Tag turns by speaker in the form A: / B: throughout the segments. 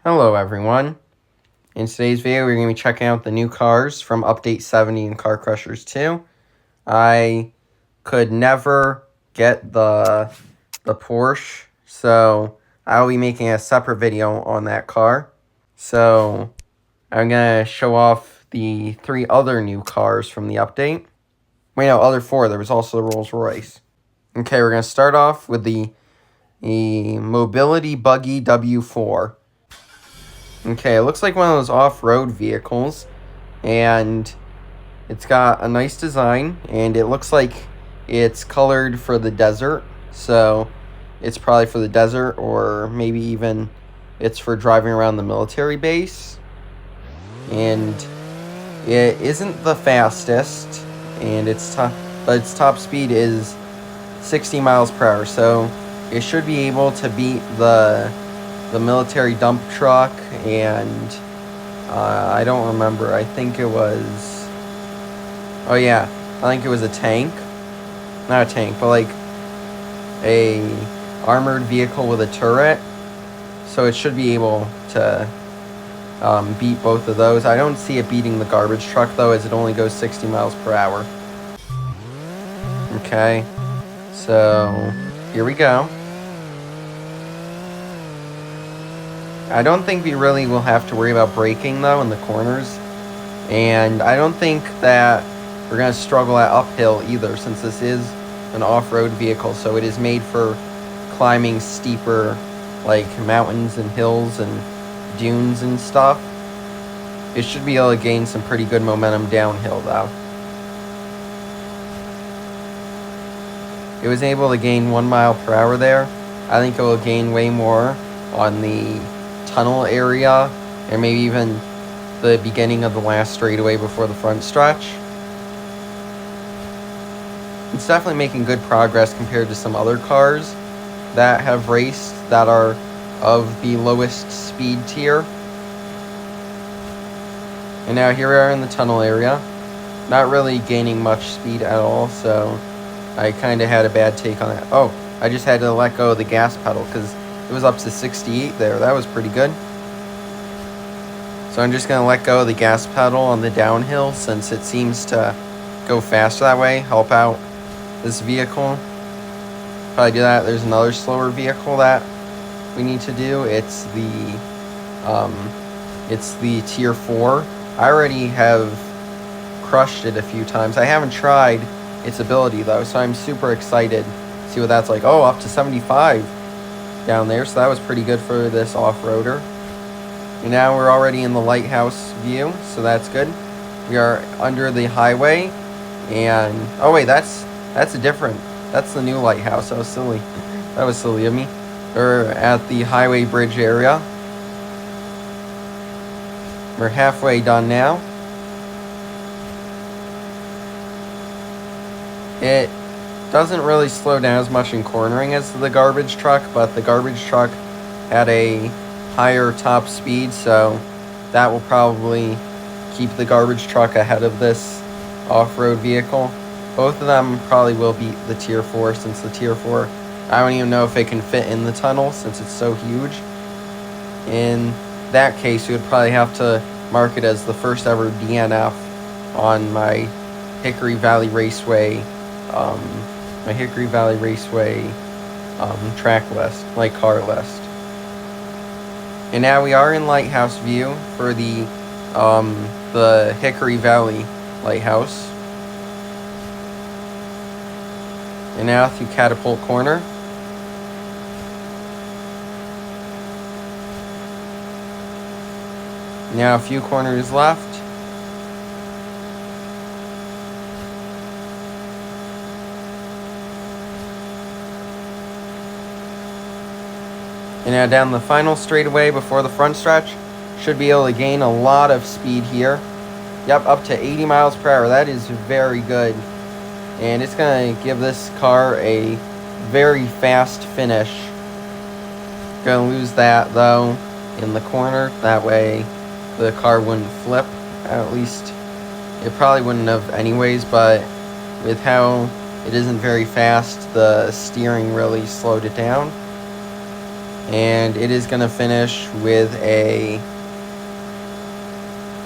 A: Hello everyone. In today's video we're going to be checking out the new cars from Update 70 in Car Crushers 2. I could never get the Porsche, so I'll be making a separate video on that car. So I'm going to show off the 3 other new cars from the update. Wait, no, other 4. There was also the Rolls Royce. Okay, we're going to start off with the Mobility Buggy W4. Okay, it looks like one of those off-road vehicles, and it's got a nice design, and it looks like it's colored for the desert, so it's probably for the desert, or maybe even it's for driving around the military base. And it isn't the fastest, and but its top speed is 60 miles per hour, so it should be able to beat the military dump truck, and I don't remember. I think it was... Oh yeah, I think it was a tank. Not a tank, but like a armored vehicle with a turret. So it should be able to beat both of those. I don't see it beating the garbage truck though, as it only goes 60 miles per hour. Okay, so here we go. I don't think we really will have to worry about braking, though, in the corners. And I don't think that we're going to struggle at uphill, either, since this is an off-road vehicle. So it is made for climbing steeper, like, mountains and hills and dunes and stuff. It should be able to gain some pretty good momentum downhill, though. It was able to gain 1 mile per hour there. I think it will gain way more on the tunnel area, and maybe even the beginning of the last straightaway before the front stretch. It's definitely making good progress compared to some other cars that have raced that are of the lowest speed tier. And now here we are in the tunnel area. Not really gaining much speed at all, so I kind of had a bad take on it. Oh, I just had to let go of the gas pedal because it was up to 68 there. That was pretty good. So I'm just going to let go of the gas pedal on the downhill since it seems to go faster that way. Help out this vehicle. Probably do that. There's another slower vehicle that we need to do. It's the Tier 4. I already have crushed it a few times. I haven't tried its ability though, so I'm super excited to see what that's like. Oh, up to 75. Down there, so that was pretty good for this off-roader. And now we're already in the lighthouse view, so that's good. We are under the highway, and oh wait, that's the new lighthouse. That was silly. That was silly of me. We're at the highway bridge area. We're halfway done now. It doesn't really slow down as much in cornering as the garbage truck, but the garbage truck had a higher top speed, so that will probably keep the garbage truck ahead of this off-road vehicle. Both of them probably will beat the Tier 4, since the Tier 4, I don't even know if it can fit in the tunnel since it's so huge. In that case, you would probably have to mark it as the first ever DNF on my Hickory Valley Raceway track list, like car list. And now we are in lighthouse view for the Hickory Valley lighthouse. And now through Catapult Corner. Now a few corners left. And now down the final straightaway before the front stretch. Should be able to gain a lot of speed here. Yep, up to 80 miles per hour. That is very good. And it's going to give this car a very fast finish. Going to lose that, though, in the corner. That way the car wouldn't flip. At least it probably wouldn't have anyways, but with how it isn't very fast, the steering really slowed it down. And it is going to finish with a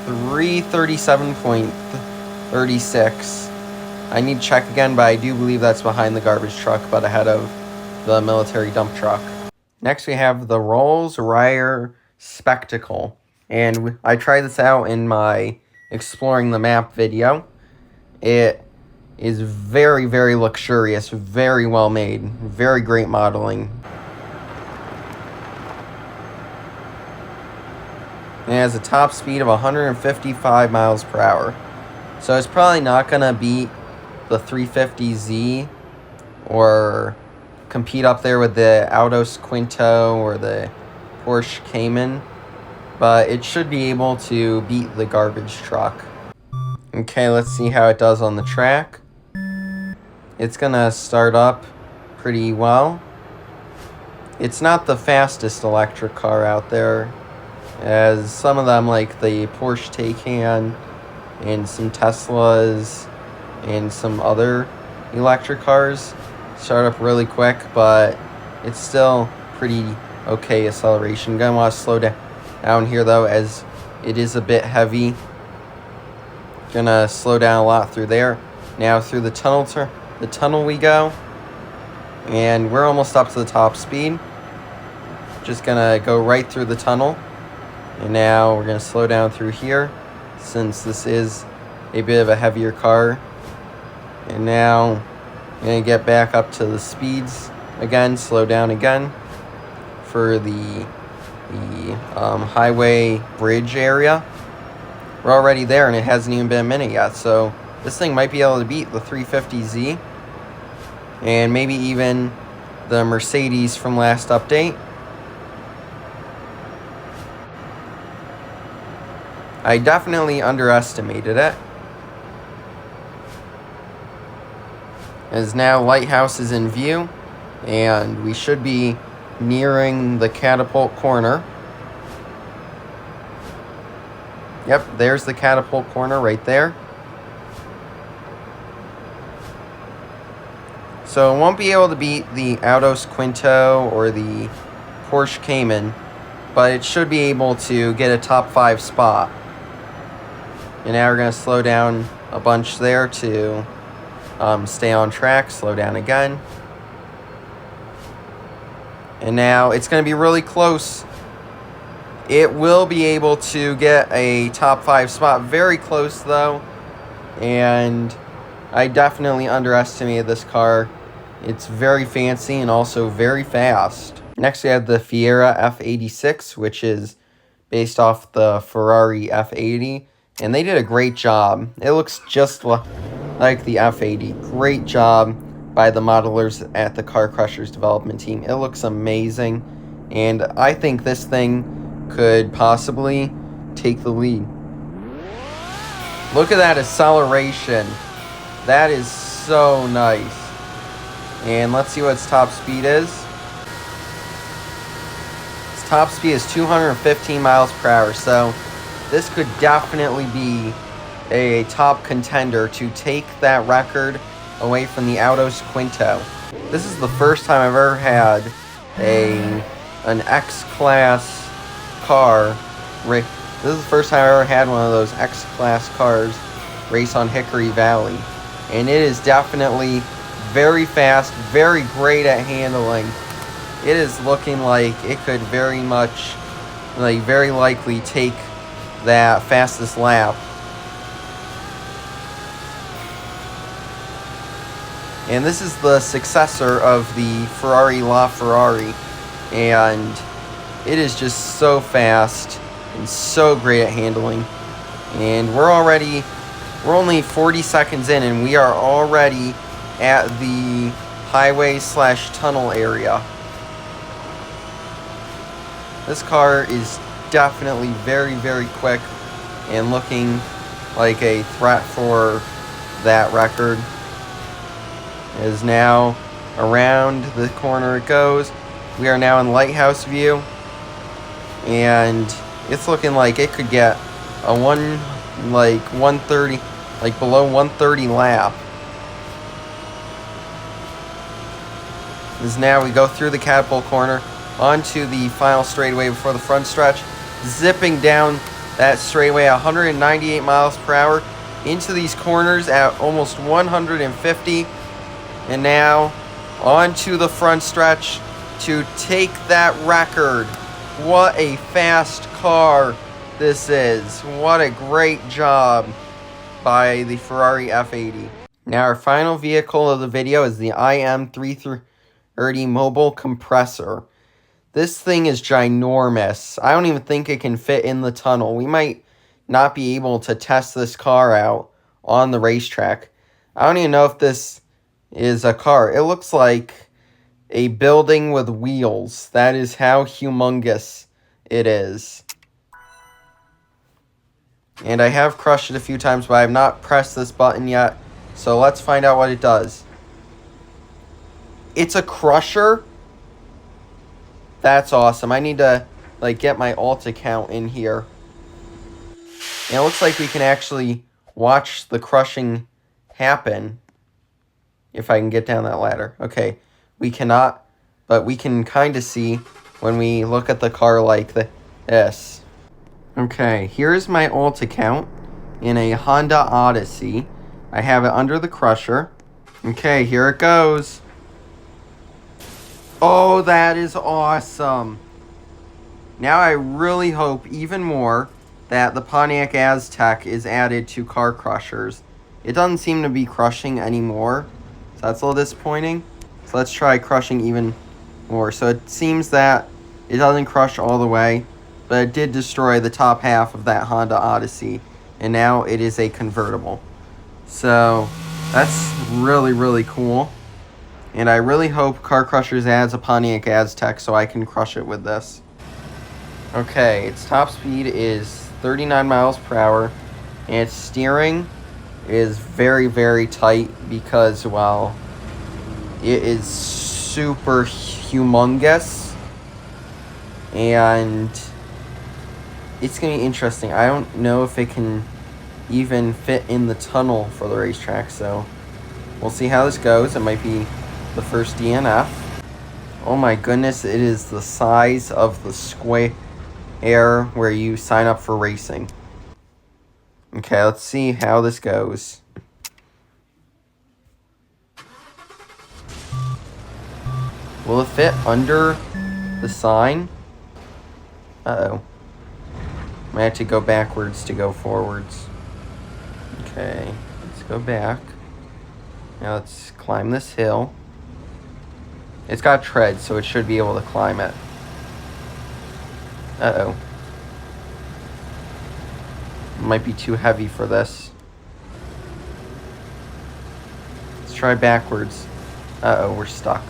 A: 337.36. I need to check again, but I do believe that's behind the garbage truck, but ahead of the military dump truck. Next, we have the Rolls-Royce Spectacle. And I tried this out in my Exploring the Map video. It is very, very luxurious, very well made, very great modeling. It has a top speed of 155 miles per hour. So it's probably not going to beat the 350Z or compete up there with the Autos Quinto or the Porsche Cayman. But it should be able to beat the garbage truck. Okay, let's see how it does on the track. It's going to start up pretty well. It's not the fastest electric car out there, as some of them, like the Porsche Taycan and some Teslas and some other electric cars, start up really quick, but it's still pretty okay acceleration. Gonna want to slow down here though, as it is a bit heavy. Gonna slow down a lot through there. Now through the tunnel we go, and we're almost up to the top speed. Just gonna go right through the tunnel. And now we're going to slow down through here, since this is a bit of a heavier car. And now I'm going to get back up to the speeds again, slow down again for the highway bridge area. We're already there, and it hasn't even been a minute yet. So this thing might be able to beat the 350Z and maybe even the Mercedes from last update. I definitely underestimated it. As now Lighthouse is in view, and we should be nearing the catapult corner. Yep, there's the catapult corner right there. So it won't be able to beat the Autos Quinto or the Porsche Cayman, but it should be able to get a top 5 spot. And now we're going to slow down a bunch there to stay on track, slow down again. And now it's going to be really close. It will be able to get a top 5 spot. Very close though. And I definitely underestimated this car. It's very fancy and also very fast. Next we have the Fiera F86, which is based off the Ferrari F80. And they did a great job. It looks just like the F80. Great job by the modelers at the Car Crushers development team. It looks amazing. And I think this thing could possibly take the lead. Look at that acceleration. That is so nice. And let's see what its top speed is. Its top speed is 215 miles per hour. So this could definitely be a top contender to take that record away from the Autos Quinto. This is the first time I've ever had an X-Class car. This is the first time I've ever had one of those X-Class cars race on Hickory Valley. And it is definitely very fast, very great at handling. It is looking like it could very likely take that fastest lap. And this is the successor of the Ferrari LaFerrari, and it is just so fast and so great at handling. And we're only 40 seconds in, and we are already at the highway/tunnel area. This car is definitely very, very quick and looking like a threat for that record. It is now around the corner it goes. We are now in Lighthouse view, and it's looking like it could get a 130, below 130 lap. As now we go through the catapult corner, onto the final straightaway before the front stretch, zipping down that straightaway 198 miles per hour into these corners at almost 150. And now onto the front stretch to take that record. What a fast car this is. What a great job by the Ferrari F80. Now our final vehicle of the video is the IM330 mobile compressor. This thing is ginormous. I don't even think it can fit in the tunnel. We might not be able to test this car out on the racetrack. I don't even know if this is a car. It looks like a building with wheels. That is how humongous it is. And I have crushed it a few times, but I have not pressed this button yet. So let's find out what it does. It's a crusher. That's awesome. I need to get my alt account in here. And it looks like we can actually watch the crushing happen. If I can get down that ladder. Okay, we cannot, but we can kind of see when we look at the car like this. Okay, here's my alt account in a Honda Odyssey. I have it under the crusher. Okay, here it goes. Oh, that is awesome. Now I really hope even more that the Pontiac Aztek is added to car crushers. It doesn't seem to be crushing anymore, so that's a little disappointing. So let's try crushing even more. So it seems that it doesn't crush all the way, but it did destroy the top half of that Honda Odyssey, and now it is a convertible. So that's really, really cool. And I really hope Car Crushers adds a Pontiac Aztek so I can crush it with this. Okay, its top speed is 39 miles per hour, and its steering is very, very tight because, well, it is super humongous, and it's going to be interesting. I don't know if it can even fit in the tunnel for the racetrack, so we'll see how this goes. It might be the first DNF. Oh my goodness, it is the size of the square where you sign up for racing. Okay, let's see how this goes. Will it fit under the sign? Uh-oh. I have to go backwards to go forwards. Okay, let's go back. Now let's climb this hill. It's got tread, so it should be able to climb it. Uh-oh. Might be too heavy for this. Let's try backwards. Uh-oh, we're stuck.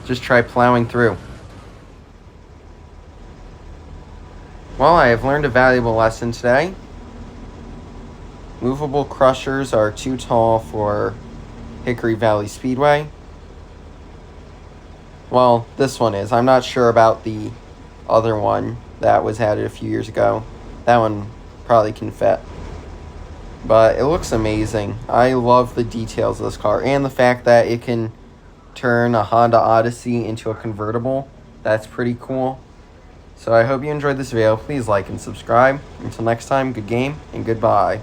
A: Just try plowing through. Well, I have learned a valuable lesson today. Movable crushers are too tall for Hickory Valley Speedway. Well, this one is. I'm not sure about the other one that was added a few years ago. That one probably can fit. But it looks amazing. I love the details of this car and the fact that it can turn a Honda Odyssey into a convertible. That's pretty cool. So I hope you enjoyed this video. Please like and subscribe. Until next time, good game and goodbye.